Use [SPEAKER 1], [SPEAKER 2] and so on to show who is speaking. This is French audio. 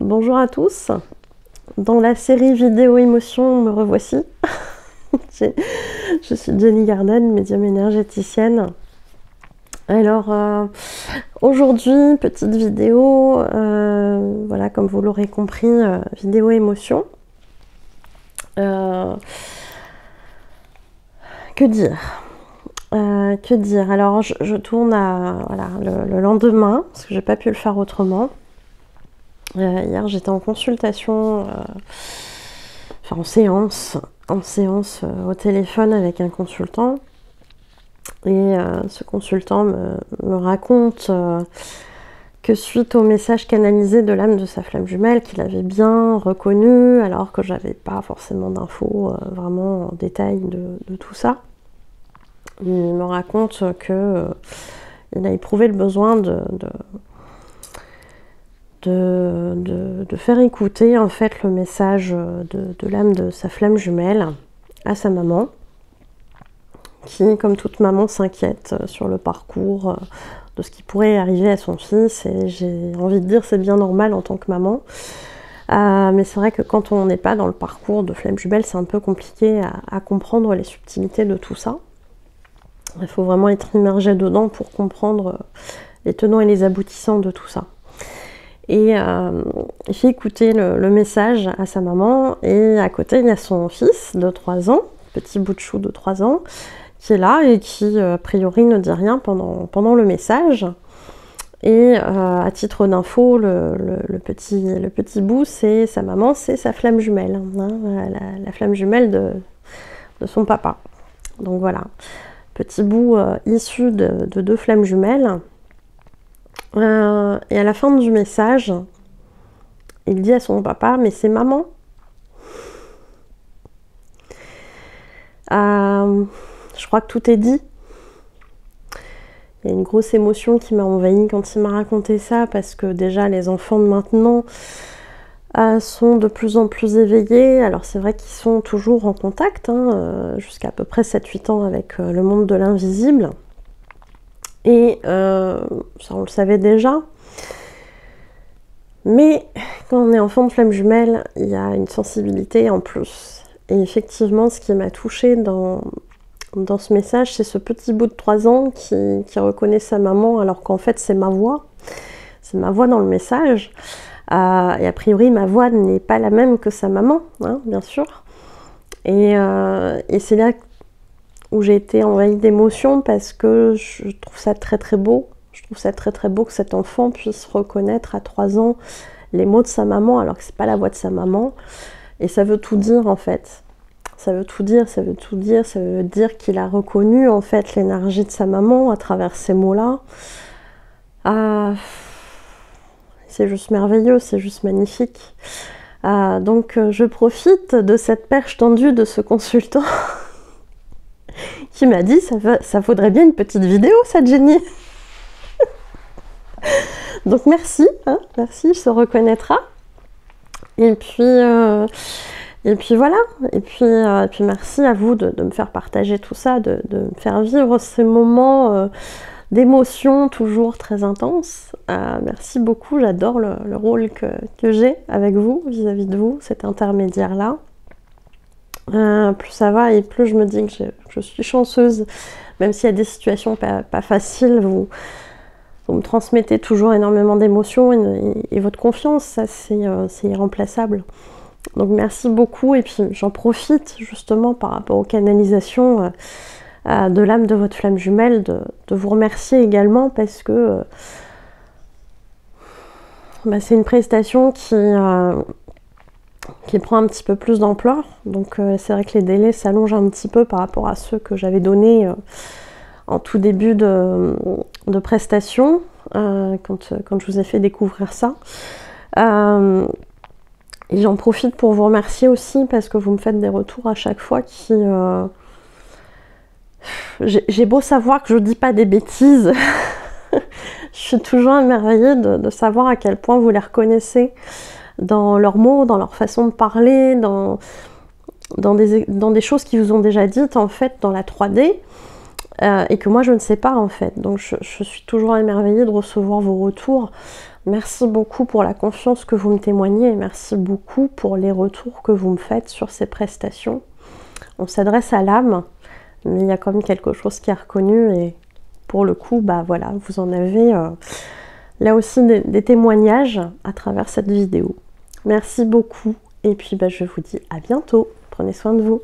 [SPEAKER 1] Bonjour à tous. Dans la série vidéo émotion, me revoici. Je suis Jenny Garden, médium énergéticienne. Alors aujourd'hui, petite vidéo, voilà, comme vous l'aurez compris, vidéo émotion. Que dire Alors je tourne voilà, le lendemain, parce que j'ai pas pu le faire autrement. Hier j'étais en consultation, enfin en séance au téléphone avec un consultant. Et ce consultant me raconte que suite au message canalisé de l'âme de sa flamme jumelle, qu'il avait bien reconnu, alors que j'avais pas forcément d'infos vraiment en détail de tout ça. Il me raconte que il a éprouvé le besoin de faire écouter en fait le message de l'âme de sa flamme jumelle à sa maman, qui, comme toute maman, s'inquiète sur le parcours de ce qui pourrait arriver à son fils. Et j'ai envie de dire, c'est bien normal en tant que maman. Mais c'est vrai que quand on n'est pas dans le parcours de flamme jumelle, c'est un peu compliqué à comprendre les subtilités de tout ça. Il faut vraiment être immergé dedans pour comprendre les tenants et les aboutissants de tout ça. Et il fait écouter le message à sa maman, et à côté il y a son fils de 3 ans, petit bout de chou de 3 ans, qui est là et qui a priori ne dit rien pendant le message. Et à titre d'info, le petit bout, c'est sa maman, c'est sa flamme jumelle, hein, la flamme jumelle de son papa. Donc voilà, petit bout issu de 2 flammes jumelles. Et à la fin du message, il dit à son papa, mais c'est maman. Je crois que tout est dit. Il y a une grosse émotion qui m'a envahie quand il m'a raconté ça, parce que déjà les enfants de maintenant sont de plus en plus éveillés. Alors c'est vrai qu'ils sont toujours en contact, hein, jusqu'à à peu près 7-8 ans avec le monde de l'invisible. Et ça on le savait déjà. Mais quand on est enfant de flamme jumelle, il y a une sensibilité en plus. Et effectivement, ce qui m'a touchée dans ce message, c'est ce petit bout de 3 ans qui reconnaît sa maman, alors qu'en fait c'est ma voix. C'est ma voix dans le message. Et a priori, ma voix n'est pas la même que sa maman, hein, bien sûr. Et c'est là où j'ai été envahie d'émotions, parce que je trouve ça très très beau. Je trouve ça très très beau que cet enfant puisse reconnaître à 3 ans les mots de sa maman, alors que c'est pas la voix de sa maman. Et ça veut tout dire en fait. Ça veut tout dire, ça veut tout dire, ça veut dire qu'il a reconnu en fait l'énergie de sa maman à travers ces mots-là. C'est juste merveilleux, c'est juste magnifique. Donc je profite de cette perche tendue de ce consultant qui m'a dit, ça faudrait bien une petite vidéo ça, Jenny. Donc merci, hein, merci, il se reconnaîtra. Et puis voilà, et puis merci à vous de me faire partager tout ça, de me faire vivre ces moments d'émotion toujours très intenses. Merci beaucoup, j'adore le rôle que j'ai avec vous, vis-à-vis de vous, cet intermédiaire-là. Plus ça va et plus je me dis que je suis chanceuse, même s'il y a des situations pas faciles, vous me transmettez toujours énormément d'émotions et votre confiance, ça c'est irremplaçable. Donc merci beaucoup, et puis j'en profite justement par rapport aux canalisations de l'âme de votre flamme jumelle, de vous remercier également, parce que c'est une prestation qui prend un petit peu plus d'ampleur. Donc c'est vrai que les délais s'allongent un petit peu par rapport à ceux que j'avais donnés en tout début de prestation, quand je vous ai fait découvrir ça. Et j'en profite pour vous remercier aussi, parce que vous me faites des retours à chaque fois qui... J'ai beau savoir que je dis pas des bêtises, je suis toujours émerveillée de savoir à quel point vous les reconnaissez dans leurs mots, dans leur façon de parler, dans des choses qui vous ont déjà dites en fait dans la 3D, et que moi je ne sais pas en fait. Donc je suis toujours émerveillée de recevoir vos retours Merci beaucoup pour la confiance que vous me témoignez et merci beaucoup pour les retours que vous me faites sur ces prestations. On s'adresse à l'âme, mais il y a quand même quelque chose qui est reconnu et pour le coup, bah voilà, vous en avez là aussi des témoignages à travers cette vidéo. Merci beaucoup et puis bah, je vous dis à bientôt. Prenez soin de vous.